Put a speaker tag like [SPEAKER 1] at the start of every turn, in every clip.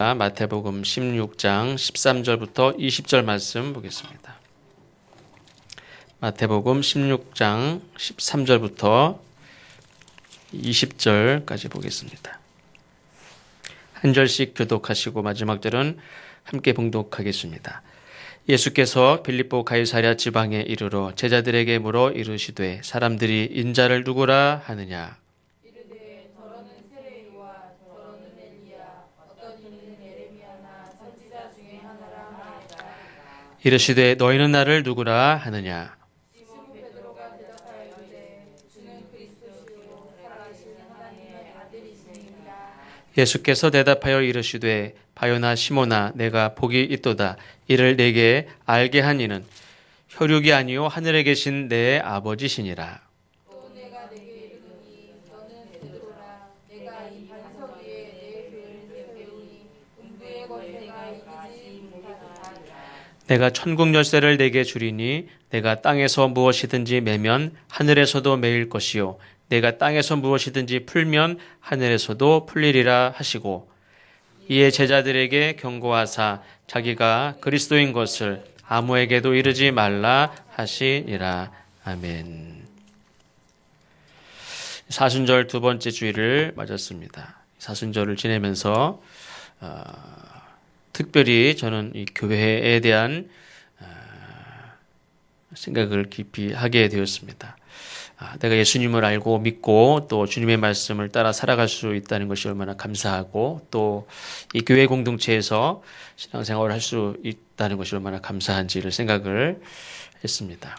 [SPEAKER 1] 마태복음 16장 13절부터 20절 말씀 보겠습니다. 마태복음 16장 13절부터 20절까지 보겠습니다. 한 절씩 교독하시고 마지막 절은 함께 봉독하겠습니다. 예수께서 빌립보 가이사랴 지방에 이르러 제자들에게 물어 이르시되 사람들이 인자를 누구라 하느냐. 이르시되 너희는 나를 누구라 하느냐. 예수께서 대답하여 이르시되 바요나 시모나 내가 복이 있도다. 이를 내게 알게 한 이는 혈육이 아니요 하늘에 계신 내 아버지시니라. 내가 천국 열쇠를 내게 주리니 내가 땅에서 무엇이든지 매면 하늘에서도 매일 것이요 내가 땅에서 무엇이든지 풀면 하늘에서도 풀리리라 하시고 이에 제자들에게 경고하사 자기가 그리스도인 것을 아무에게도 이르지 말라 하시니라. 아멘. 사순절 두 번째 주일을 맞았습니다. 사순절을 지내면서 특별히 저는 이 교회에 대한 생각을 깊이 하게 되었습니다. 내가 예수님을 알고 믿고 또 주님의 말씀을 따라 살아갈 수 있다는 것이 얼마나 감사하고 또 이 교회 공동체에서 신앙생활을 할 수 있다는 것이 얼마나 감사한지를 생각을 했습니다.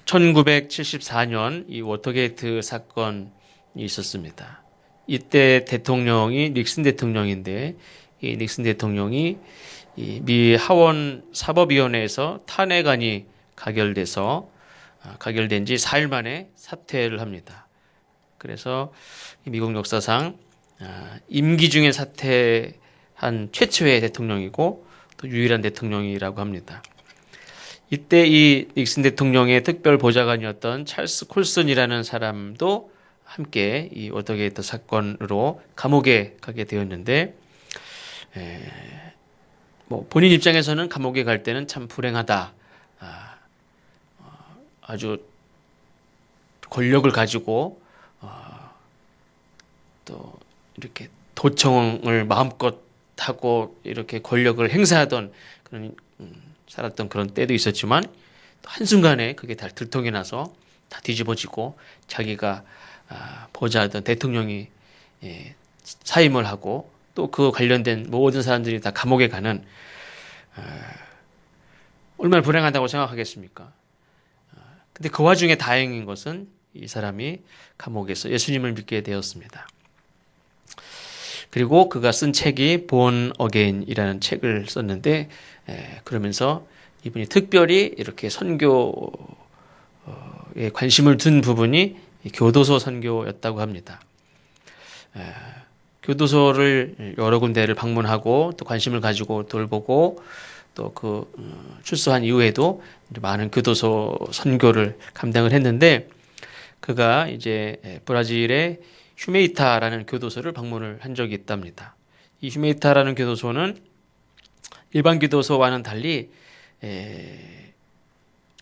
[SPEAKER 1] 1974년 이 워터게이트 사건이 있었습니다. 이때 대통령이 닉슨 대통령인데 이 닉슨 대통령이 이 미 하원 사법위원회에서 탄핵안이 가결된 지 4일 만에 사퇴를 합니다. 그래서 미국 역사상 임기 중에 사퇴한 최초의 대통령이고 또 유일한 대통령이라고 합니다. 이때 이 닉슨 대통령의 특별 보좌관이었던 찰스 콜슨이라는 사람도 함께 이 워터게이트 사건으로 감옥에 가게 되었는데, 본인 입장에서는 감옥에 갈 때는 참 불행하다. 아주 권력을 가지고 또 이렇게 도청을 마음껏 하고 이렇게 권력을 행사하던 그런 살았던 그런 때도 있었지만 또 한순간에 그게 다 들통이 나서 다 뒤집어지고 자기가 보좌하던 대통령이 사임을 하고 또 그 관련된 모든 사람들이 다 감옥에 가는 얼마나 불행하다고 생각하겠습니까? 근데 그 와중에 다행인 것은 이 사람이 감옥에서 예수님을 믿게 되었습니다. 그리고 그가 쓴 책이 Born Again이라는 책을 썼는데 그러면서 이분이 특별히 이렇게 선교에 관심을 둔 부분이 교도소 선교였다고 합니다. 교도소를 여러 군데를 방문하고 또 관심을 가지고 돌보고 또 그 출소한 이후에도 많은 교도소 선교를 감당을 했는데 그가 이제 브라질의 휴메이타라는 교도소를 방문을 한 적이 있답니다. 이 휴메이타라는 교도소는 일반 교도소와는 달리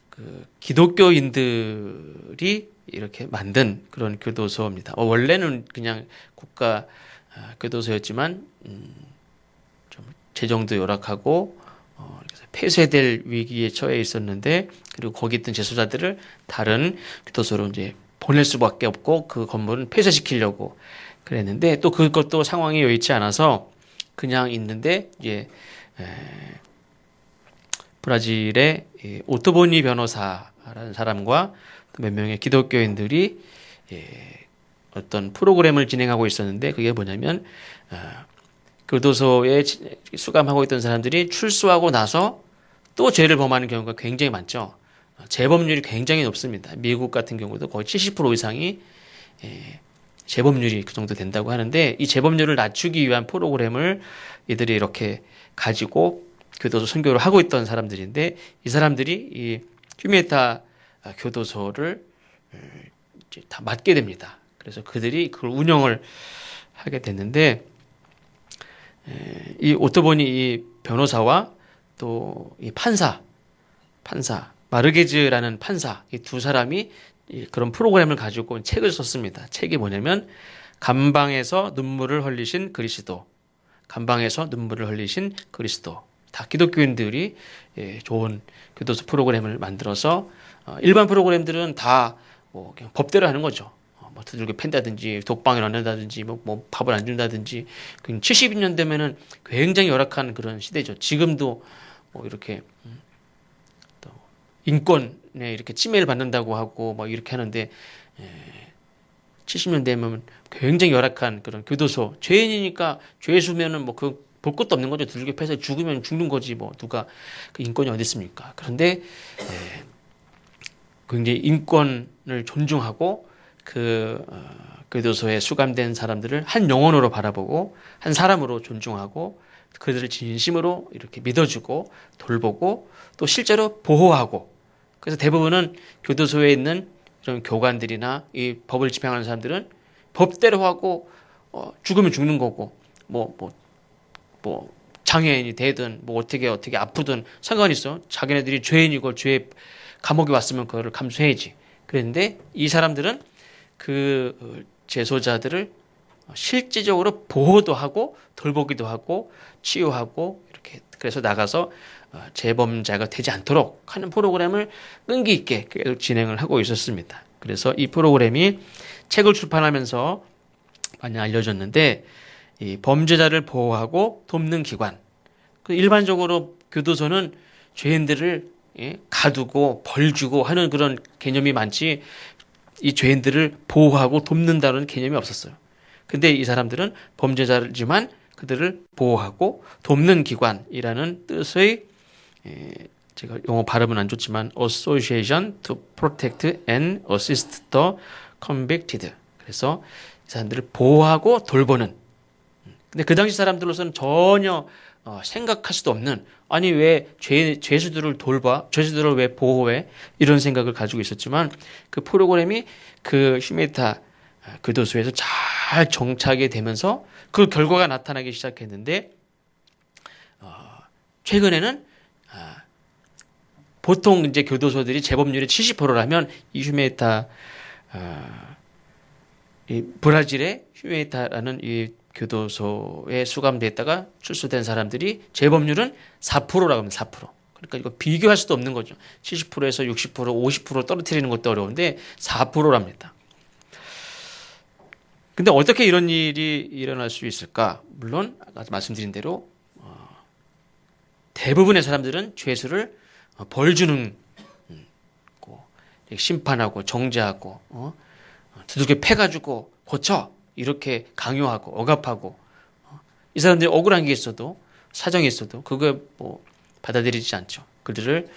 [SPEAKER 1] 그 기독교인들이 이렇게 만든 그런 교도소입니다. 원래는 그냥 국가 교도소였지만 좀 재정도 열악하고 폐쇄될 위기에 처해 있었는데 그리고 거기 있던 재소자들을 다른 교도소로 이제 보낼 수밖에 없고 그 건물은 폐쇄시키려고 그랬는데 또 그것도 상황이 여의치 않아서 그냥 있는데 이제 브라질의 오토보니 변호사라는 사람과 몇 명의 기독교인들이 어떤 프로그램을 진행하고 있었는데 그게 뭐냐면 교도소에 수감하고 있던 사람들이 출소하고 나서 또 죄를 범하는 경우가 굉장히 많죠. 재범률이 굉장히 높습니다. 미국 같은 경우도 거의 70% 이상이 재범률이 그 정도 된다고 하는데 이 재범률을 낮추기 위한 프로그램을 이들이 이렇게 가지고 교도소 선교를 하고 있던 사람들인데 이 사람들이 이 휴메타 교도소를 이제 다 맡게 됩니다. 그래서 그들이 그걸 운영을 하게 됐는데 이 오토본이 이 변호사와 또 이 판사 마르게즈라는 판사 이 두 사람이 그런 프로그램을 가지고 책을 썼습니다. 책이 뭐냐면 감방에서 눈물을 흘리신 그리스도. 감방에서 눈물을 흘리신 그리스도. 다 기독교인들이 좋은 교도소 프로그램을 만들어서 일반 프로그램들은 다 뭐 그냥 법대로 하는 거죠. 뭐 두들겨 팬다든지 독방에 넣는다든지 뭐 밥을 안 준다든지 70년대면은 굉장히 열악한 그런 시대죠. 지금도 뭐 이렇게 또 인권에 이렇게 침해를 받는다고 하고 뭐 이렇게 하는데 70년대면 굉장히 열악한 그런 교도소. 죄인이니까 죄수면은 뭐 그 볼 것도 없는 거죠. 두들겨 패서 죽으면 죽는 거지 뭐 누가 그 인권이 어디 있습니까? 그런데 굉장히 인권을 존중하고 그 교도소에 수감된 사람들을 한 영혼으로 바라보고 한 사람으로 존중하고 그들을 진심으로 이렇게 믿어주고 돌보고 또 실제로 보호하고 그래서 대부분은 교도소에 있는 이런 교관들이나 이 법을 집행하는 사람들은 법대로 하고 죽으면 죽는 거고 뭐 장애인이 되든 뭐 어떻게 아프든 상관이 있어. 자기네들이 죄인이고 죄 감옥에 왔으면 그거를 감수해야지. 그런데 이 사람들은 그 재소자들을 실질적으로 보호도 하고 돌보기도 하고 치유하고 이렇게 그래서 나가서 재범자가 되지 않도록 하는 프로그램을 끈기 있게 계속 진행을 하고 있었습니다. 그래서 이 프로그램이 책을 출판하면서 많이 알려졌는데 이 범죄자를 보호하고 돕는 기관. 일반적으로 교도소는 죄인들을 가두고 벌 주고 하는 그런 개념이 많지 이 죄인들을 보호하고 돕는다는 개념이 없었어요. 근데 이 사람들은 범죄자지만 그들을 보호하고 돕는 기관이라는 뜻의 제가 영어 발음은 안 좋지만 Association to Protect and Assist the Convicted. 그래서 이 사람들을 보호하고 돌보는. 근데 그 당시 사람들로서는 전혀 생각할 수도 없는 아니 왜 죄수들을 돌봐? 죄수들을 왜 보호해? 이런 생각을 가지고 있었지만 그 프로그램이 그 휴메타 교도소에서 잘 정착이 되면서 그 결과가 나타나기 시작했는데 최근에는 보통 이제 교도소들이 재범률이 70%라면 이 휴메타 이 브라질의 휴메타라는 이 교도소에 수감됐다가 출소된 사람들이 재범률은 4%라고 합니다. 4%. 그러니까 이거 비교할 수도 없는 거죠. 70%에서 60%, 50% 떨어뜨리는 것도 어려운데 4%랍니다. 근데 어떻게 이런 일이 일어날 수 있을까? 물론 아까 말씀드린 대로 대부분의 사람들은 죄수를 벌 주는 심판하고 정죄하고 두들겨 패가지고 고쳐 이렇게 강요하고 억압하고 이 사람들이 억울한 게 있어도 사정이 있어도 그거 뭐 받아들이지 않죠. 그들을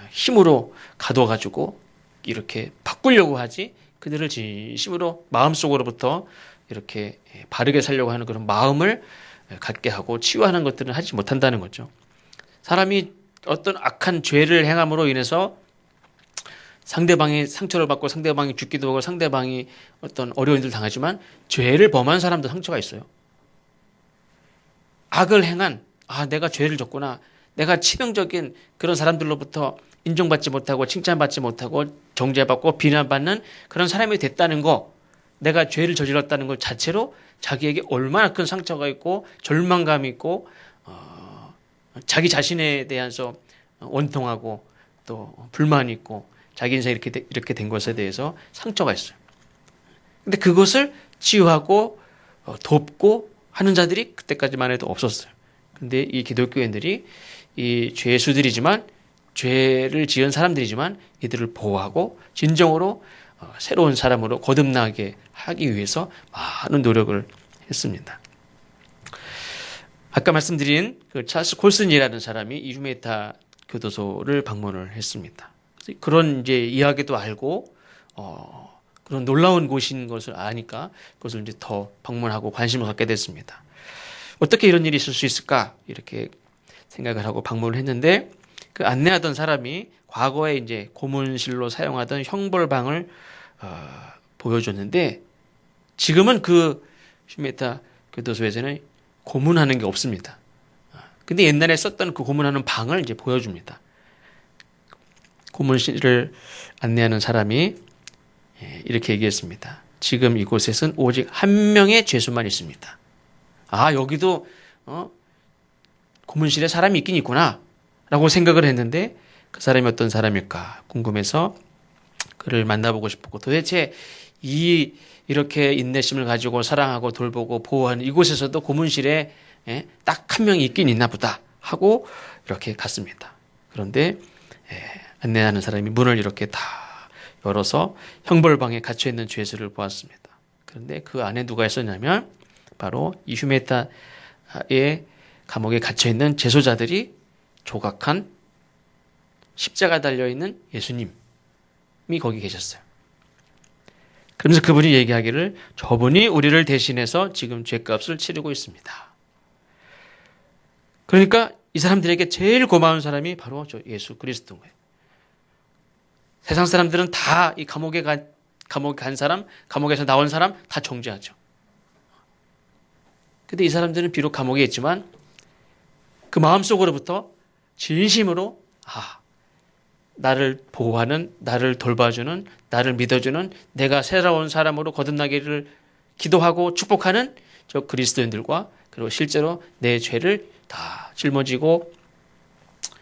[SPEAKER 1] 힘으로 가둬가지고 이렇게 바꾸려고 하지 그들을 진심으로 마음속으로부터 이렇게 바르게 살려고 하는 그런 마음을 갖게 하고 치유하는 것들은 하지 못한다는 거죠. 사람이 어떤 악한 죄를 행함으로 인해서 상대방이 상처를 받고 상대방이 죽기도 하고 상대방이 어떤 어려운 일을 당하지만 죄를 범한 사람도 상처가 있어요. 악을 행한 내가 죄를 졌구나. 내가 치명적인 그런 사람들로부터 인정받지 못하고 칭찬받지 못하고 정죄받고 비난받는 그런 사람이 됐다는 거 내가 죄를 저질렀다는 것 자체로 자기에게 얼마나 큰 상처가 있고 절망감이 있고 자기 자신에 대해서 원통하고 또 불만이 있고 자기 인생이 이렇게 된 것에 대해서 상처가 있어요. 근데 그것을 치유하고 돕고 하는 자들이 그때까지만 해도 없었어요. 근데 이 기독교인들이 이 죄수들이지만 죄를 지은 사람들이지만 이들을 보호하고 진정으로 새로운 사람으로 거듭나게 하기 위해서 많은 노력을 했습니다. 아까 말씀드린 그 찰스 콜슨이라는 사람이 이 휴메타 교도소를 방문을 했습니다. 그런 이제 이야기도 알고 그런 놀라운 곳인 것을 아니까 그것을 이제 더 방문하고 관심을 갖게 됐습니다. 어떻게 이런 일이 있을 수 있을까 이렇게 생각을 하고 방문을 했는데 그 안내하던 사람이 과거에 이제 고문실로 사용하던 형벌방을 보여줬는데 지금은 그 휴메타 교도소에서는 고문하는 게 없습니다. 근데 옛날에 썼던 그 고문하는 방을 이제 보여줍니다. 고문실을 안내하는 사람이 이렇게 얘기했습니다. 지금 이곳에선 오직 한 명의 죄수만 있습니다. 아, 여기도 고문실에 사람이 있긴 있구나 라고 생각을 했는데 그 사람이 어떤 사람일까 궁금해서 그를 만나보고 싶었고, 도대체 이렇게 인내심을 가지고 사랑하고 돌보고 보호하는 이곳에서도 고문실에 딱 한 명이 있긴 있나 보다 하고 이렇게 갔습니다. 그런데 안내하는 사람이 문을 이렇게 다 열어서 형벌방에 갇혀있는 죄수를 보았습니다. 그런데 그 안에 누가 있었냐면 바로 이 휴메타의 감옥에 갇혀있는 재소자들이 조각한 십자가 달려있는 예수님이 거기 계셨어요. 그러면서 그분이 얘기하기를 저분이 우리를 대신해서 지금 죄값을 치르고 있습니다. 그러니까 이 사람들에게 제일 고마운 사람이 바로 저 예수 그리스도인 거예요. 세상 사람들은 다 이 감옥에 간 사람, 감옥에서 나온 사람 다 정죄하죠. 근데 이 사람들은 비록 감옥에 있지만 그 마음속으로부터 진심으로 나를 보호하는, 나를 돌봐주는, 나를 믿어주는, 내가 새로운 사람으로 거듭나기를 기도하고 축복하는 저 그리스도인들과 그리고 실제로 내 죄를 다 짊어지고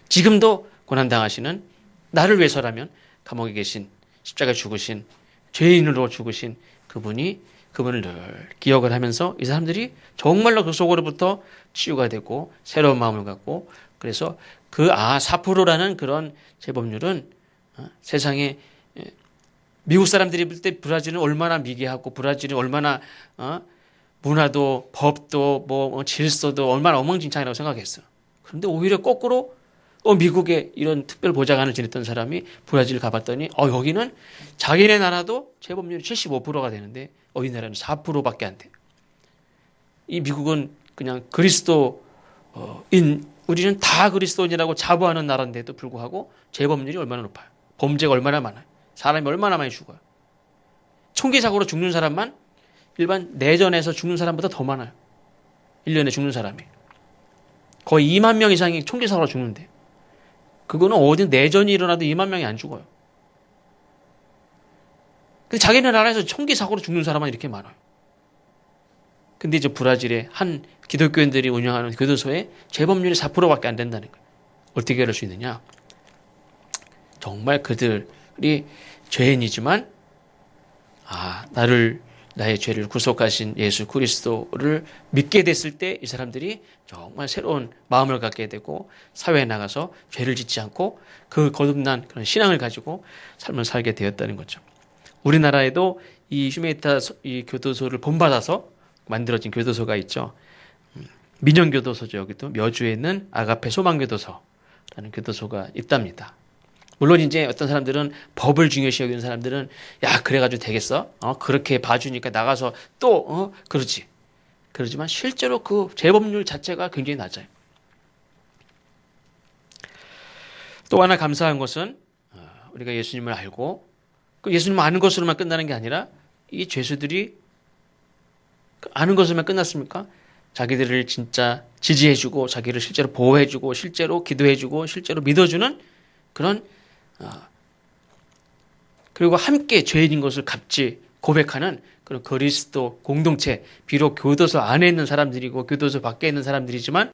[SPEAKER 1] 지금도 고난당하시는 나를 위해서라면 감옥에 계신 십자가 죽으신 죄인으로 죽으신 그분을 늘 기억을 하면서 이 사람들이 정말로 그 속으로부터 치유가 되고 새로운 마음을 갖고, 그래서 그 4%라는 그런 재범률은 세상에 미국 사람들이 볼 때 브라질은 얼마나 미개하고 브라질이 얼마나 문화도 법도 뭐 질서도 얼마나 엉망진창이라고 생각했어. 그런데 오히려 거꾸로 미국에 이런 특별 보좌관을 지냈던 사람이 브라질 가봤더니 여기는 자기네 나라도 재범률이 75%가 되는데 이 나라는 4%밖에 안 돼. 이 미국은 그냥 우리는 다 그리스도인이라고 자부하는 나라인데도 불구하고 재범률이 얼마나 높아요. 범죄가 얼마나 많아요. 사람이 얼마나 많이 죽어요. 총기 사고로 죽는 사람만 일반 내전에서 죽는 사람보다 더 많아요. 1년에 죽는 사람이. 거의 2만 명 이상이 총기 사고로 죽는데. 그거는 어디 내전이 일어나도 2만 명이 안 죽어요. 근데 자기네 나라에서 총기 사고로 죽는 사람만 이렇게 많아요. 근데 이제 브라질의 한 기독교인들이 운영하는 교도소에 재범률이 4%밖에 안 된다는 거예요. 어떻게 그럴 수 있느냐? 정말 그들이 죄인이지만 나의 죄를 구속하신 예수 그리스도를 믿게 됐을 때 이 사람들이 정말 새로운 마음을 갖게 되고 사회에 나가서 죄를 짓지 않고 그 거듭난 그런 신앙을 가지고 삶을 살게 되었다는 거죠. 우리나라에도 이 휴메타 이 교도소를 본받아서 만들어진 교도소가 있죠. 민영교도소죠. 여기도 여주에 있는 아가페 소망교도소라는 교도소가 있답니다. 물론 이제 어떤 사람들은 법을 중요시 여기는 사람들은 그래가지고 되겠어? 그렇게 봐주니까 나가서 또 그러지. 그러지만 실제로 그 재범률 자체가 굉장히 낮아요. 또 하나 감사한 것은 우리가 예수님을 알고 그 예수님을 아는 것으로만 끝나는 게 아니라 이 죄수들이 아는 것으로만 끝났습니까? 자기들을 진짜 지지해주고 자기를 실제로 보호해주고 실제로 기도해주고 실제로 믿어주는 그런 그리고 함께 죄인인 것을 값지 고백하는 그런 그리스도 공동체, 비록 교도소 안에 있는 사람들이고 교도소 밖에 있는 사람들이지만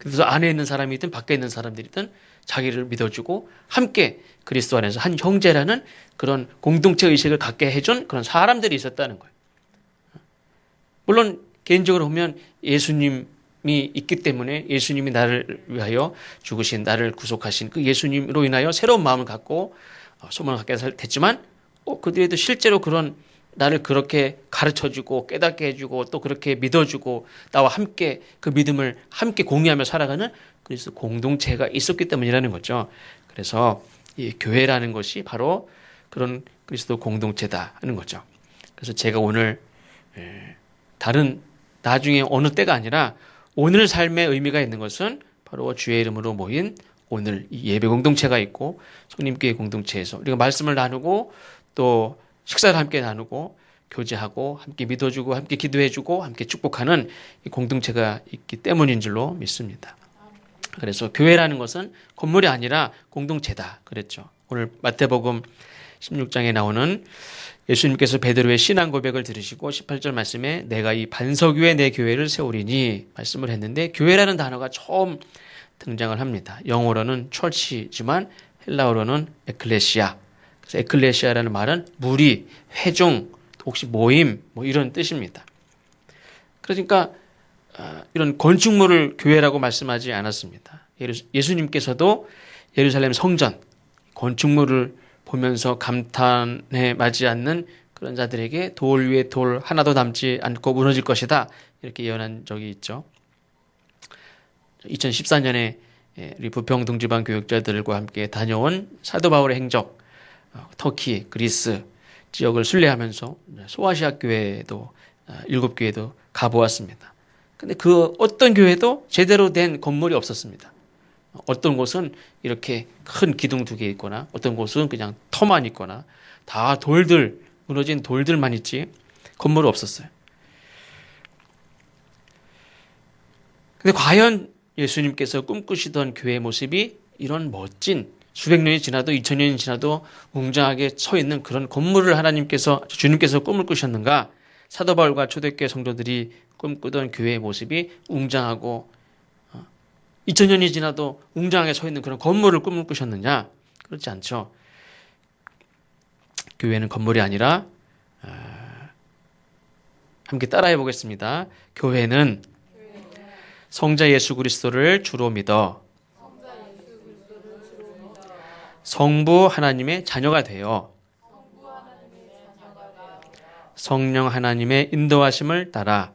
[SPEAKER 1] 교도소 안에 있는 사람이든 밖에 있는 사람들이든 자기를 믿어주고 함께 그리스도 안에서 한 형제라는 그런 공동체 의식을 갖게 해준 그런 사람들이 있었다는 거예요. 물론 개인적으로 보면 예수님이 있기 때문에 예수님이 나를 위하여 죽으신 나를 구속하신 그 예수님으로 인하여 새로운 마음을 갖고 소망을 갖게 됐지만 그들에도 실제로 그런 나를 그렇게 가르쳐주고 깨닫게 해주고 또 그렇게 믿어주고 나와 함께 그 믿음을 함께 공유하며 살아가는 그리스도 공동체가 있었기 때문이라는 거죠. 그래서 이 교회라는 것이 바로 그런 그리스도 공동체다 하는 거죠. 그래서 제가 오늘 나중에 어느 때가 아니라 오늘 삶의 의미가 있는 것은 바로 주의 이름으로 모인 오늘 이 예배 공동체가 있고 성림교회 공동체에서 우리가 말씀을 나누고 또 식사를 함께 나누고 교제하고 함께 믿어주고 함께 기도해주고 함께 축복하는 이 공동체가 있기 때문인 줄로 믿습니다. 그래서 교회라는 것은 건물이 아니라 공동체다 그랬죠. 오늘 마태복음 16장에 나오는 예수님께서 베드로의 신앙 고백을 들으시고 18절 말씀에 내가 이 반석 위에 내 교회를 세우리니 말씀을 했는데 교회라는 단어가 처음 등장을 합니다. 영어로는 church지만 헬라어로는 에클레시아. 그래서 에클레시아라는 말은 무리, 회중, 혹시 모임 뭐 이런 뜻입니다. 그러니까 이런 건축물을 교회라고 말씀하지 않았습니다. 예수님께서도 예루살렘 성전 건축물을 보면서 감탄에 맞지 않는 그런 자들에게 돌 위에 돌 하나도 남지 않고 무너질 것이다 이렇게 예언한 적이 있죠. 2014년에 우리 부평동지방 교육자들과 함께 다녀온 사도 바울의 행적, 터키, 그리스 지역을 순례하면서 소아시아 교회도 7교회도 가보았습니다. 근데 그 어떤 교회도 제대로 된 건물이 없었습니다. 어떤 곳은 이렇게 큰 기둥 2개 있거나 어떤 곳은 그냥 터만 있거나 다 돌들, 무너진 돌들만 있지 건물이 없었어요. 근데 과연 예수님께서 꿈꾸시던 교회의 모습이 이런 멋진 수백 년이 지나도 2000년이 지나도 웅장하게 서 있는 그런 건물을 주님께서 꿈을 꾸셨는가? 사도 바울과 초대교회 성도들이 꿈꾸던 교회의 모습이 웅장하고 2000년이 지나도 웅장하게 서 있는 그런 건물을 꿈을 꾸셨느냐? 그렇지 않죠. 교회는 건물이 아니라 함께 따라해 보겠습니다. 교회는 성자 예수 그리스도를 주로 믿어 성부 하나님의 자녀가 되어 성령 하나님의 인도하심을 따라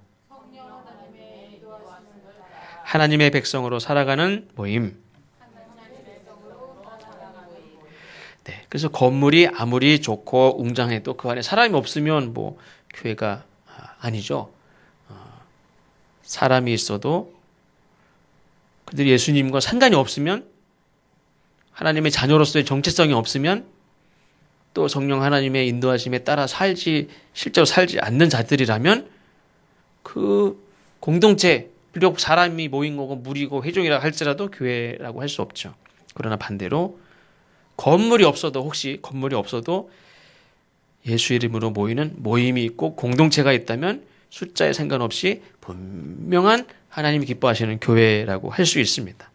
[SPEAKER 1] 하나님의 백성으로 살아가는 모임. 네, 그래서 건물이 아무리 좋고 웅장해도 그 안에 사람이 없으면 뭐 교회가 아니죠. 사람이 있어도 그들이 예수님과 상관이 없으면 하나님의 자녀로서의 정체성이 없으면 또 성령 하나님의 인도하심에 따라 실제로 살지 않는 자들이라면 그 공동체, 비록 사람이 모인 거고 무리고 회중이라 할지라도 교회라고 할 수 없죠. 그러나 반대로 혹시 건물이 없어도 예수 이름으로 모이는 모임이 있고 공동체가 있다면 숫자에 상관없이 분명한 하나님이 기뻐하시는 교회라고 할 수 있습니다.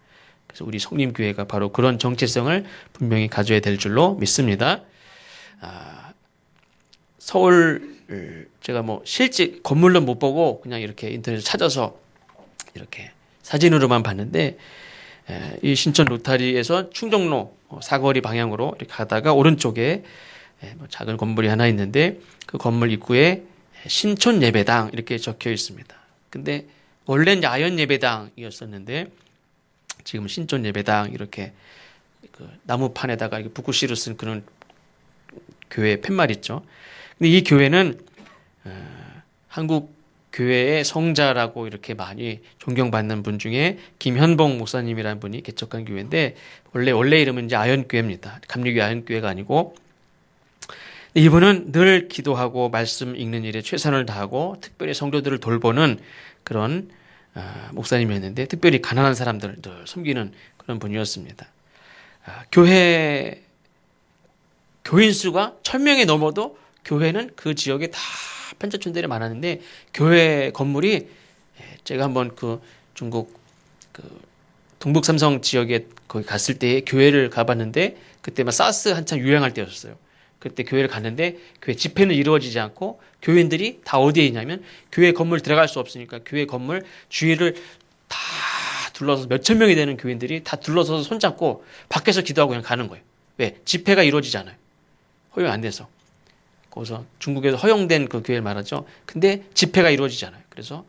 [SPEAKER 1] 그래서 우리 성림교회가 바로 그런 정체성을 분명히 가져야 될 줄로 믿습니다. 서울 제가 실제 건물로 못 보고 그냥 이렇게 인터넷에 찾아서 이렇게 사진으로만 봤는데 이 신천 로타리에서 충정로 사거리 방향으로 이렇게 가다가 오른쪽에 작은 건물이 하나 있는데 그 건물 입구에 신촌 예배당 이렇게 적혀 있습니다. 근데 원래는 야연 예배당이었었는데 지금 신촌 예배당 이렇게 그 나무판에다가 이렇게 붓글씨로 쓴 그런 교회 팻말 있죠. 근데 이 교회는 한국 교회의 성자라고 이렇게 많이 존경받는 분 중에 김현봉 목사님이라는 분이 개척한 교회인데 원래 이름은 이제 아연교회입니다. 감리교 아연교회가 아니고 이분은 늘 기도하고 말씀 읽는 일에 최선을 다하고 특별히 성도들을 돌보는 그런 목사님이었는데 특별히 가난한 사람들을 늘 섬기는 그런 분이었습니다. 교인 수가 1000명이 넘어도 교회는 그 지역에 다 편차촌들이 많았는데 교회 건물이 제가 한번 그 중국 그 동북 삼성 지역에 거기 갔을 때 교회를 가봤는데 그때 막 사스 한참 유행할 때였어요. 그때 교회를 갔는데 교회 집회는 이루어지지 않고 교인들이 다 어디에 있냐면 교회 건물 들어갈 수 없으니까 교회 건물 주위를 다 둘러서 몇천 명이 되는 교인들이 다 둘러서서 손잡고 밖에서 기도하고 그냥 가는 거예요. 왜? 집회가 이루어지지 않아요. 허용 안 돼서. 거기서 중국에서 허용된 그 교회를 말하죠. 근데 집회가 이루어지지 않아요. 그래서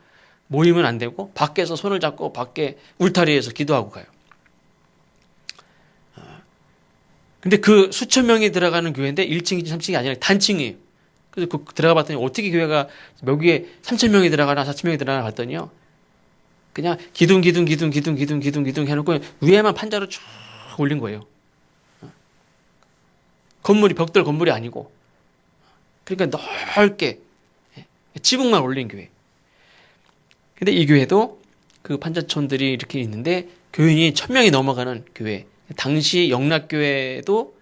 [SPEAKER 1] 모이면 안 되고 밖에서 손을 잡고 밖에 울타리에서 기도하고 가요. 근데 그 수천 명이 들어가는 교회인데 1층이지 3층이 아니라 단층이에요. 그래서 들어가 봤더니 어떻게 교회가 여기에 3,000명이 들어가나 4,000명이 들어가나 봤더니요. 그냥 기둥 해놓고 위에만 판자로 쭉 올린 거예요. 벽돌 건물이 아니고. 그러니까 넓게 지붕만 올린 교회. 근데 이 교회도 그 판자촌들이 이렇게 있는데 교인이 1,000명이 넘어가는 교회. 당시 영락교회도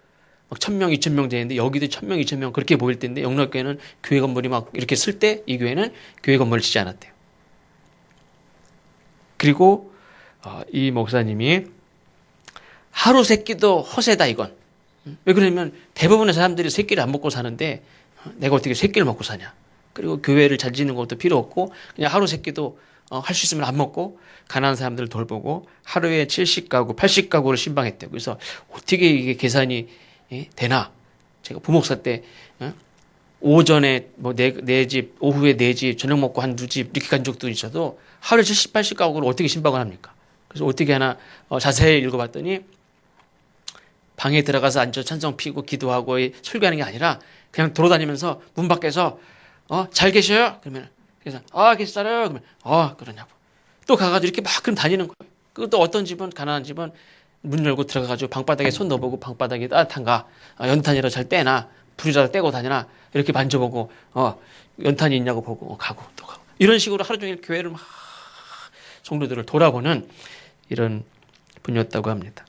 [SPEAKER 1] 막 1,000명, 2,000명 되는데 여기도 1,000명, 2,000명 그렇게 모일 때인데 영락교회는 교회 건물이 막 이렇게 쓸 때 이 교회는 교회 건물을 짓지 않았대요. 그리고 이 목사님이 하루 세 끼도 허세다 이건. 왜 그러냐면 대부분의 사람들이 세 끼를 안 먹고 사는데 내가 어떻게 세 끼를 먹고 사냐. 그리고 교회를 잘 짓는 것도 필요 없고 그냥 하루 세 끼도 할 수 있으면 안 먹고 가난한 사람들을 돌보고 하루에 70가구, 80가구를 신방했대요. 그래서 어떻게 이게 계산이 되나? 제가 부목사 때 오전에 뭐 네 집, 오후에 네 집, 저녁 먹고 한 두 집 이렇게 간 적도 있어도 하루에 70, 80가구를 어떻게 신방을 합니까? 그래서 어떻게 하나 자세히 읽어봤더니 방에 들어가서 앉아 찬송 피고 기도하고 설교하는 게 아니라 그냥 돌아다니면서 문 밖에서 잘 계셔요? 그러면 그래서 계시잖아요. 그러면 그러냐고. 또 가가지고 이렇게 막 그럼 다니는 거예요. 그또 어떤 집은 가난한 집은 문 열고 들어가가지고 방바닥에 손 넣어보고 방바닥이 따뜻한가 연탄이라 잘 떼나 불이라도 떼고 다니나 이렇게 만져보고 연탄이 있냐고 보고 가고 또 가고 이런 식으로 하루 종일 교회를 막 성도들을 돌아보는 이런 분이었다고 합니다.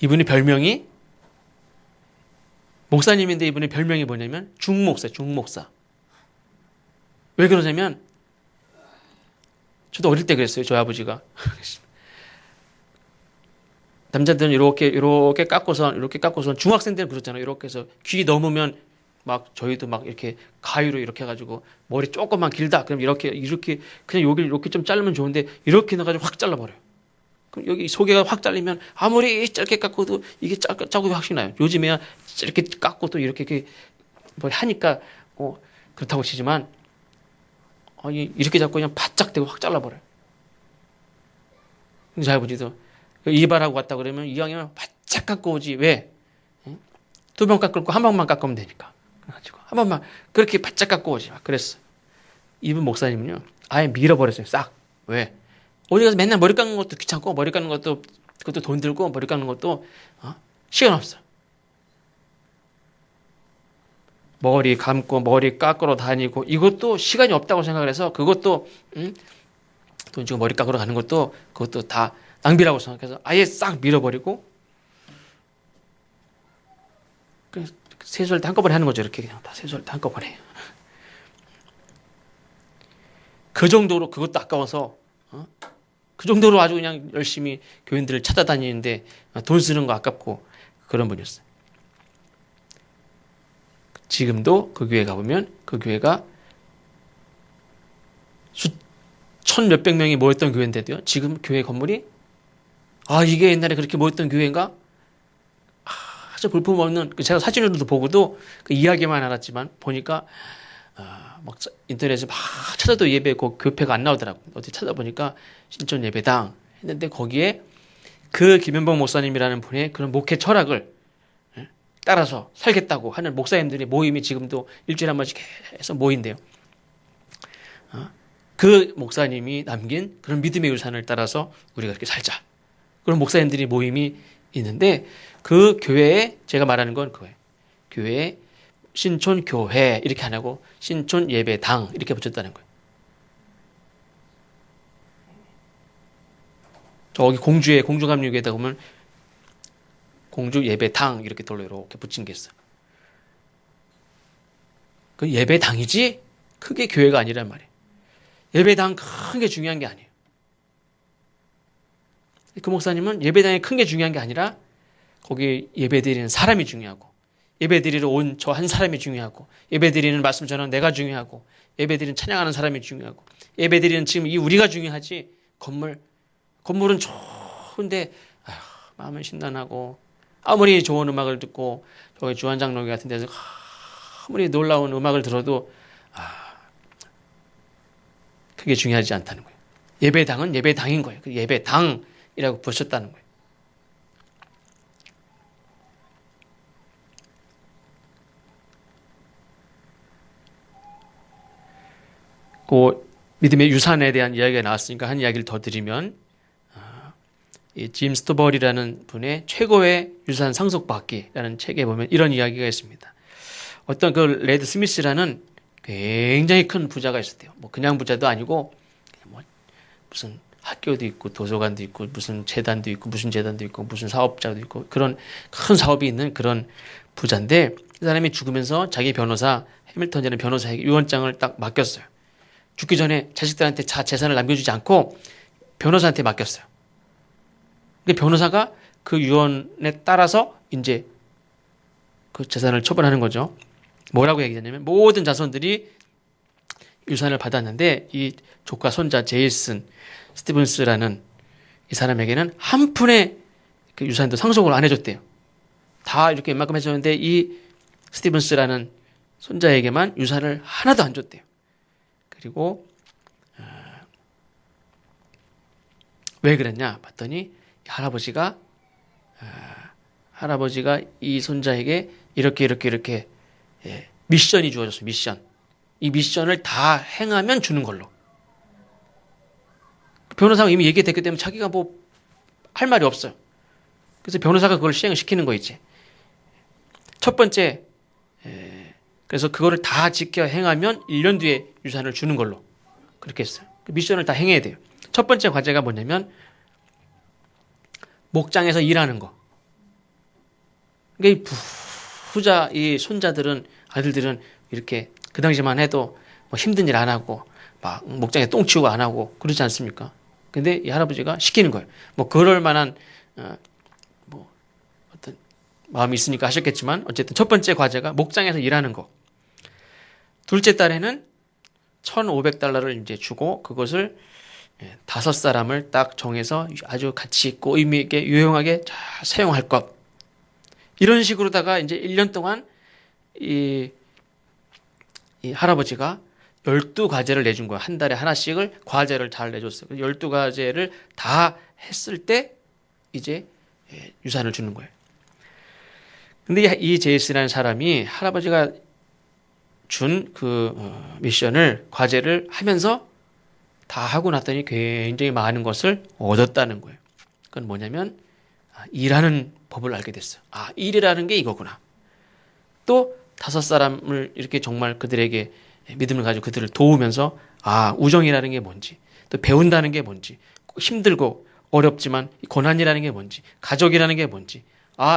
[SPEAKER 1] 이분이 별명이 목사님인데 이분의 별명이 뭐냐면 중목사. 왜 그러냐면 저도 어릴 때 그랬어요. 저희 아버지가. 남자들은 이렇게 깎고선 중학생들은 그렇잖아요. 이렇게 해서 귀 넘으면 막 저희도 막 이렇게 가위로 이렇게 해가지고 머리 조금만 길다. 그럼 이렇게 그냥 여기 이렇게 좀 자르면 좋은데 이렇게 넣어가지고 확 잘라버려요. 그럼 여기 소개가 확 잘리면 아무리 짧게 깎고도 이게 자국이 확실히 나요. 요즘에야 이렇게 깎고 또 이렇게 뭐 하니까 그렇다고 치지만 이렇게 잡고 그냥 바짝 대고 확 잘라버려요. 저희 아버지도 이발하고 왔다 그러면 이왕이면 바짝 깎고 오지 왜? 두 번 깎을 거 한 번만 깎으면 되니까. 그래가지고 한 번만 그렇게 바짝 깎고 오지 막 그랬어. 이분 목사님은요 아예 밀어버렸어요. 싹. 왜? 어디 가서 맨날 머리 깎는 것도 귀찮고 머리 깎는 것도 그것도 돈 들고 머리 깎는 것도 시간 없어. 머리 감고 머리 깎으러 다니고 이것도 시간이 없다고 생각을 해서 그것도 돈 주고 머리 깎으러 가는 것도 그것도 다 낭비라고 생각해서 아예 싹 밀어버리고 세수할 때 한꺼번에 하는 거죠. 이렇게 그냥 다 세수할 때 한꺼번에. 그 정도로 그것도 아까워서 그 정도로 아주 그냥 열심히 교인들을 찾아다니는데 돈 쓰는 거 아깝고 그런 분이었어요. 지금도 그 교회 가보면 그 교회가 천 몇백 명이 모였던 교회인데도요. 지금 교회 건물이 이게 옛날에 그렇게 모였던 교회인가? 아주 볼품없는 제가 사진으로도 보고도 그 이야기만 알았지만 보니까 막 인터넷에 막 찾아도 예배 그 교회가 안 나오더라고요. 어디 찾아보니까 신촌 예배당 했는데 거기에 그 김현봉 목사님이라는 분의 그런 목회 철학을 따라서 살겠다고 하는 목사님들의 모임이 지금도 일주일에 한 번씩 해서 모인대요. 그 목사님이 남긴 그런 믿음의 유산을 따라서 우리가 이렇게 살자. 그런 목사님들이 모임이 있는데 그 교회에 제가 말하는 건 그거예요. 교회에 신촌 교회 이렇게 안 하고 신촌 예배당 이렇게 붙였다는 거예요. 저기 공주에 공주감리교회에다 보면 공주 예배당 이렇게 돌로 이렇게 붙인 게 있어요. 그 예배당이지 크게 교회가 아니란 말이에요. 예배당 큰 게 중요한 게 아니에요. 그 목사님은 예배당이 큰 게 중요한 게 아니라 거기 예배드리는 사람이 중요하고 예배드리러 온 저 한 사람이 중요하고 예배드리는 말씀 전하는 내가 중요하고 예배드리는 찬양하는 사람이 중요하고 예배드리는 지금 이 우리가 중요하지 건물은 좋은데 마음은 심란하고 아무리 좋은 음악을 듣고 저기 주한장로교 같은 데서 아무리 놀라운 음악을 들어도 그게 중요하지 않다는 거예요. 예배당은 예배당인 거예요. 그 예배당이라고 붙였다는 거예요. 그 믿음의 유산에 대한 이야기가 나왔으니까 한 이야기를 더 드리면 이 짐 스토벌이라는 분의 최고의 유산 상속받기라는 책에 보면 이런 이야기가 있습니다. 어떤 그 레드 스미스라는 굉장히 큰 부자가 있었대요. 뭐 그냥 부자도 아니고 뭐 무슨 학교도 있고 도서관도 있고 무슨 재단도 있고 무슨 재단도 있고 무슨 사업자도 있고 그런 큰 사업이 있는 그런 부자인데 그 사람이 죽으면서 자기 변호사 해밀턴이라는 변호사에게 유언장을 딱 맡겼어요. 죽기 전에 자식들한테 재산을 남겨주지 않고 변호사한테 맡겼어요. 그 변호사가 그 유언에 따라서 이제 그 재산을 처분하는 거죠. 뭐라고 얘기했냐면 모든 자손들이 유산을 받았는데 이 조카 손자 제이슨 스티븐스라는 이 사람에게는 한 푼의 그 유산도 상속을 안 해줬대요. 다 이렇게 웬만큼 해줬는데 이 스티븐스라는 손자에게만 유산을 하나도 안 줬대요. 그리고 왜 그랬냐 봤더니 할아버지가 이 손자에게 이렇게 미션이 주어졌어요. 미션. 이 미션을 다 행하면 주는 걸로. 변호사가 이미 얘기됐기 때문에 자기가 뭐 할 말이 없어요. 그래서 변호사가 그걸 시행을 시키는 거 있지. 첫 번째, 그래서 그거를 다 지켜 행하면 1년 뒤에 유산을 주는 걸로 그렇게 했어요. 그 미션을 다 행해야 돼요. 첫 번째 과제가 뭐냐면 목장에서 일하는 거. 그러니까 이 손자들은 아들들은 이렇게 그 당시만 해도 뭐 힘든 일 안 하고 막 목장에 똥 치우고 안 하고 그러지 않습니까? 근데 이 할아버지가 시키는 거예요. 뭐 그럴 만한 뭐 어떤 마음이 있으니까 하셨겠지만 어쨌든 첫 번째 과제가 목장에서 일하는 거. 둘째 달에는 $1,500를 이제 주고 그것을 5사람을 딱 정해서 아주 가치 있고 의미 있게 유용하게 잘 사용할 것. 이런 식으로다가 이제 1년 동안 이 할아버지가 12과제를 내준 거야. 한 달에 하나씩을 과제를 잘 내줬어요. 12과제를 다 했을 때 이제 유산을 주는 거예요. 근데 이 제이슨이라는 사람이 할아버지가 준 그 미션을 과제를 하면서 다 하고 났더니 굉장히 많은 것을 얻었다는 거예요. 그건 뭐냐면 일하는 법을 알게 됐어요. 일이라는 게 이거구나. 또 5사람을 이렇게 정말 그들에게 믿음을 가지고 그들을 도우면서 우정이라는 게 뭔지 또 배운다는 게 뭔지 힘들고 어렵지만 고난이라는 게 뭔지 가족이라는 게 뭔지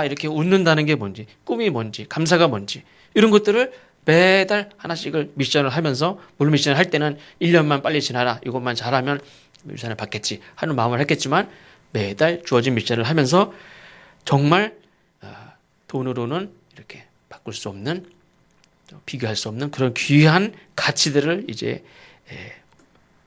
[SPEAKER 1] 이렇게 웃는다는 게 뭔지 꿈이 뭔지 감사가 뭔지 이런 것들을 매달 하나씩을 미션을 하면서 물론 미션을 할 때는 1년만 빨리 지나라 이것만 잘하면 유산을 받겠지 하는 마음을 했겠지만 매달 주어진 미션을 하면서 정말 돈으로는 이렇게 바꿀 수 없는 비교할 수 없는 그런 귀한 가치들을 이제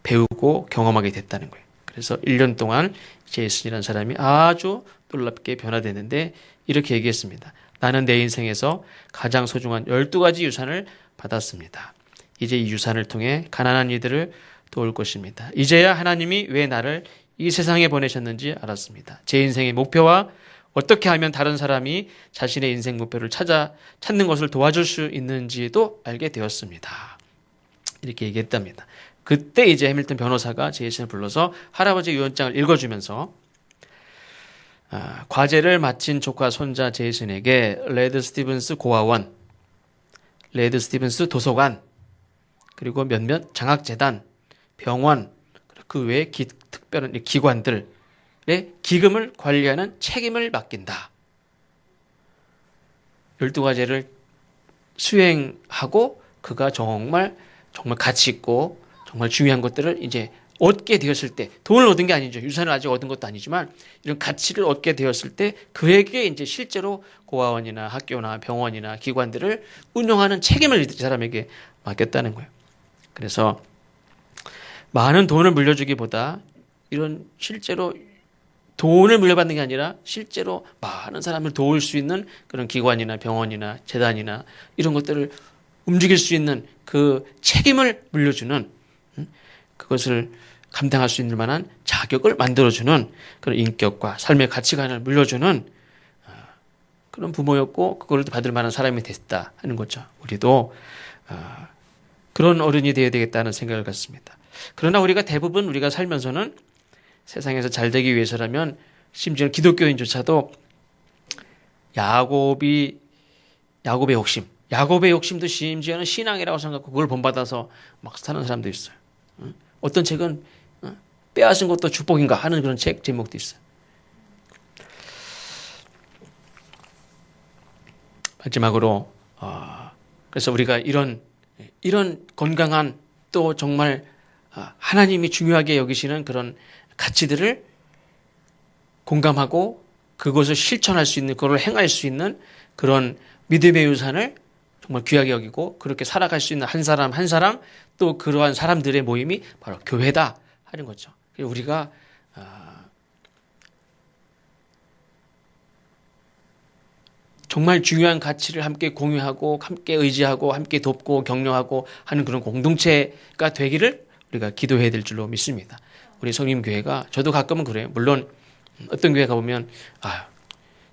[SPEAKER 1] 배우고 경험하게 됐다는 거예요. 그래서 1년 동안 제이슨이라는 사람이 아주 놀랍게 변화됐는데 이렇게 얘기했습니다. 나는 내 인생에서 가장 소중한 12가지 유산을 받았습니다. 이제 이 유산을 통해 가난한 이들을 도울 것입니다. 이제야 하나님이 왜 나를 이 세상에 보내셨는지 알았습니다. 제 인생의 목표와 어떻게 하면 다른 사람이 자신의 인생 목표를 찾는 것을 도와줄 수 있는지도 알게 되었습니다. 이렇게 얘기했답니다. 그때 이제 해밀턴 변호사가 제이슨을 불러서 할아버지 유언장을 읽어주면서 과제를 마친 조카 손자 제이슨에게 레드 스티븐스 고아원, 레드 스티븐스 도서관, 그리고 몇몇 장학재단, 병원, 그 외에 특별한 기관들의 기금을 관리하는 책임을 맡긴다. 12가지를 수행하고 그가 정말 가치 있고 정말 중요한 것들을 이제 얻게 되었을 때 돈을 얻은 게 아니죠. 유산을 아직 얻은 것도 아니지만 이런 가치를 얻게 되었을 때 그에게 이제 실제로 고아원이나 학교나 병원이나 기관들을 운영하는 책임을 이 사람에게 맡겼다는 거예요. 그래서 많은 돈을 물려주기보다 이런 실제로 돈을 물려받는 게 아니라 실제로 많은 사람을 도울 수 있는 그런 기관이나 병원이나 재단이나 이런 것들을 움직일 수 있는 그 책임을 물려주는 그것을 감당할 수 있는 만한 자격을 만들어주는 그런 인격과 삶의 가치관을 물려주는 그런 부모였고 그걸 받을 만한 사람이 됐다 하는 거죠. 우리도 그런 어른이 되어야 되겠다는 생각을 갖습니다. 그러나 우리가 대부분 우리가 살면서는 세상에서 잘 되기 위해서라면 심지어 기독교인조차도 야곱의 욕심, 야곱의 욕심도 심지어는 신앙이라고 생각하고 그걸 본받아서 막 사는 사람도 있어요. 어떤 책은 빼앗은 것도 축복인가 하는 그런 책 제목도 있어요. 마지막으로 그래서 우리가 이런 건강한 또 정말 하나님이 중요하게 여기시는 그런 가치들을 공감하고 그것을 실천할 수 있는, 그걸 행할 수 있는 그런 믿음의 유산을 정말 귀하게 여기고 그렇게 살아갈 수 있는 한 사람 한 사람 또 그러한 사람들의 모임이 바로 교회다 하는 거죠. 우리가 정말 중요한 가치를 함께 공유하고 함께 의지하고 함께 돕고 격려하고 하는 그런 공동체가 되기를 우리가 기도해야 될 줄로 믿습니다. 우리 성림교회가 저도 가끔은 그래요. 물론 어떤 교회 가보면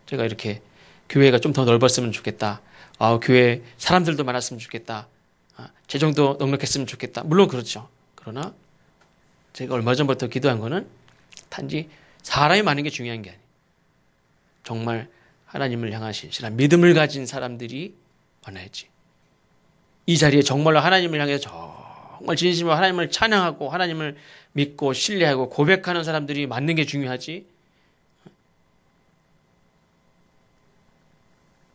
[SPEAKER 1] 제가 이렇게 교회가 좀 더 넓었으면 좋겠다. 교회 사람들도 많았으면 좋겠다. 재정도 넉넉했으면 좋겠다. 물론 그렇죠. 그러나 제가 얼마 전부터 기도한 거는 단지 사람이 많은 게 중요한 게 아니에요. 정말 하나님을 향하신 신앙, 믿음을 가진 사람들이 많아야지. 이 자리에 정말로 하나님을 향해서 정말 진심으로 하나님을 찬양하고 하나님을 믿고 신뢰하고 고백하는 사람들이 많는 게 중요하지.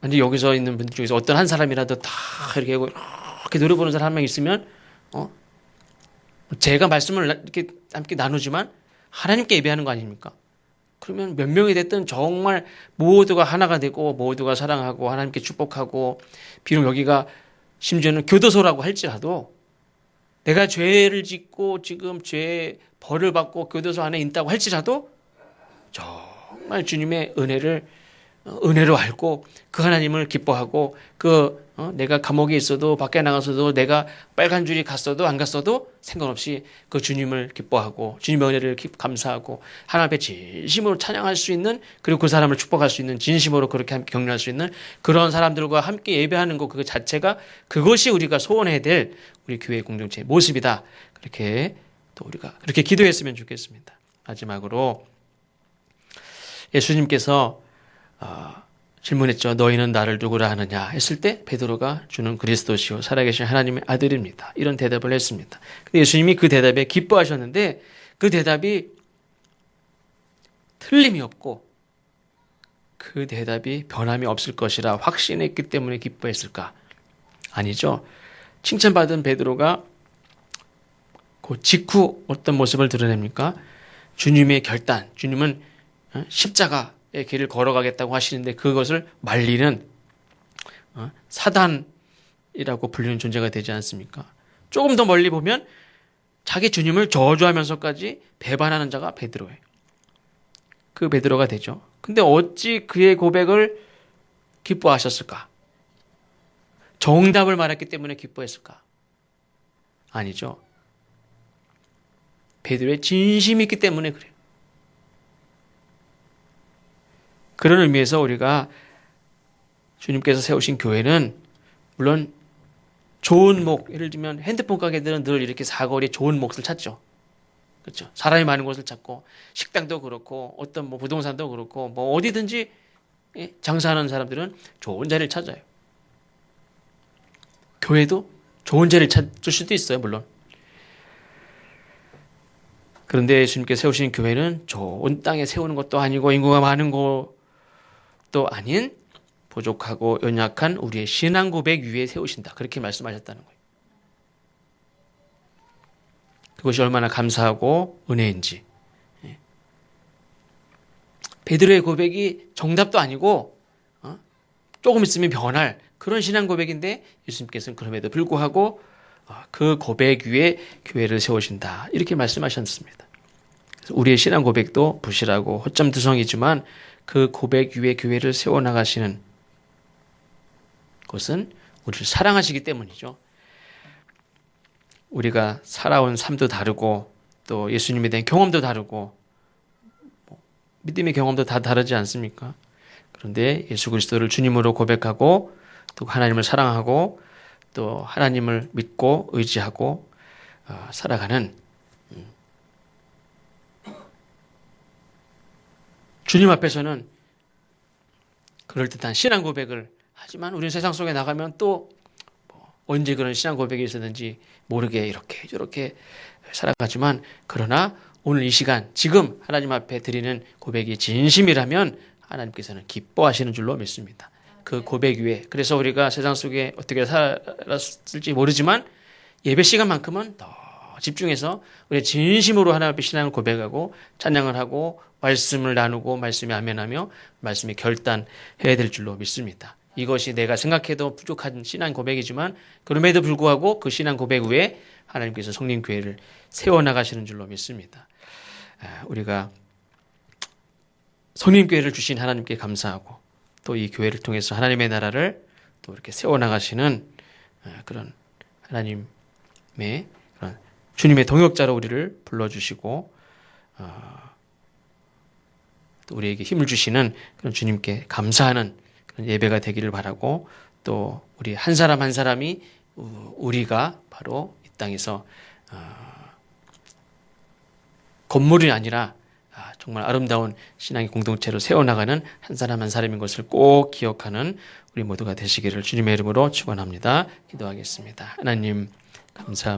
[SPEAKER 1] 완전 여기서 있는 분들 중에서 어떤 한 사람이라도 다 이렇게 노려보는 사람 한 명 있으면 제가 말씀을 이렇게 함께 나누지만 하나님께 예배하는 거 아닙니까? 그러면 몇 명이 됐든 정말 모두가 하나가 되고 모두가 사랑하고 하나님께 축복하고 비록 여기가 심지어는 교도소라고 할지라도 내가 죄를 짓고 지금 죄 벌을 받고 교도소 안에 있다고 할지라도 정말 주님의 은혜로 알고 그 하나님을 기뻐하고 내가 감옥에 있어도 밖에 나가서도 내가 빨간 줄이 갔어도 안 갔어도 상관없이 그 주님을 기뻐하고 주님의 은혜를 감사하고 하나님 앞에 진심으로 찬양할 수 있는 그리고 그 사람을 축복할 수 있는 진심으로 그렇게 함께 격려할 수 있는 그런 사람들과 함께 예배하는 것 그 자체가 그것이 우리가 소원해야 될 우리 교회 공동체의 모습이다. 그렇게 또 우리가 그렇게 기도했으면 좋겠습니다. 마지막으로 예수님께서 질문했죠. 너희는 나를 누구라 하느냐 했을 때 베드로가 주는 그리스도시요 살아계신 하나님의 아들입니다. 이런 대답을 했습니다. 근데 예수님이 그 대답에 기뻐하셨는데 그 대답이 틀림이 없고 그 대답이 변함이 없을 것이라 확신했기 때문에 기뻐했을까? 아니죠. 칭찬받은 베드로가 그 직후 어떤 모습을 드러냅니까? 주님의 결단, 주님은 십자가의 길을 걸어가겠다고 하시는데 그것을 말리는 사단이라고 불리는 존재가 되지 않습니까? 조금 더 멀리 보면 자기 주님을 저주하면서까지 배반하는 자가 베드로예요. 그 베드로가 되죠. 근데 어찌 그의 고백을 기뻐하셨을까? 정답을 말했기 때문에 기뻐했을까? 아니죠. 베드로의 진심이 있기 때문에 그래요. 그런 의미에서 우리가 주님께서 세우신 교회는 물론 좋은 목, 예를 들면 핸드폰 가게들은 늘 이렇게 사거리에 좋은 몫을 찾죠. 그렇죠. 사람이 많은 곳을 찾고 식당도 그렇고 어떤 부동산도 그렇고 어디든지 장사하는 사람들은 좋은 자리를 찾아요. 교회도 좋은 자리를 찾을 수도 있어요, 물론. 그런데 예수님께서 세우신 교회는 좋은 땅에 세우는 것도 아니고 인구가 많은 곳도 아닌 부족하고 연약한 우리의 신앙 고백 위에 세우신다. 그렇게 말씀하셨다는 거예요. 그것이 얼마나 감사하고 은혜인지. 베드로의 고백이 정답도 아니고 조금 있으면 변할 그런 신앙 고백인데 예수님께서는 그럼에도 불구하고 그 고백 위에 교회를 세우신다. 이렇게 말씀하셨습니다. 그래서 우리의 신앙 고백도 부실하고 허점투성이지만 그 고백 위에 교회를 세워나가시는 것은 우리를 사랑하시기 때문이죠. 우리가 살아온 삶도 다르고 또 예수님에 대한 경험도 다르고 믿음의 경험도 다 다르지 않습니까? 그런데 예수 그리스도를 주님으로 고백하고 또 하나님을 사랑하고 또 하나님을 믿고 의지하고 살아가는 주님 앞에서는 그럴듯한 신앙 고백을 하지만 우리는 세상 속에 나가면 또 언제 그런 신앙 고백이 있었는지 모르게 이렇게 저렇게 살아가지만, 그러나 오늘 이 시간 지금 하나님 앞에 드리는 고백이 진심이라면 하나님께서는 기뻐하시는 줄로 믿습니다. 그 고백 위에, 그래서 우리가 세상 속에 어떻게 살았을지 모르지만 예배 시간만큼은 더 집중해서 우리 진심으로 하나님 앞에 신앙을 고백하고 찬양을 하고 말씀을 나누고 말씀에 아멘하며 말씀에 결단해야 될 줄로 믿습니다. 이것이 내가 생각해도 부족한 신앙 고백이지만 그럼에도 불구하고 그 신앙 고백 위에 하나님께서 성림 교회를 세워나가시는 줄로 믿습니다. 우리가 성림 교회를 주신 하나님께 감사하고 또 이 교회를 통해서 하나님의 나라를 또 이렇게 세워나가시는 그런 하나님의 그런 주님의 동역자로 우리를 불러주시고 또 우리에게 힘을 주시는 그런 주님께 감사하는 그런 예배가 되기를 바라고, 또 우리 한 사람 한 사람이 우리가 바로 이 땅에서 건물이 아니라 정말 아름다운 신앙의 공동체로 세워나가는 한 사람 한 사람인 것을 꼭 기억하는 우리 모두가 되시기를 주님의 이름으로 축원합니다. 기도하겠습니다. 하나님 감사합니다.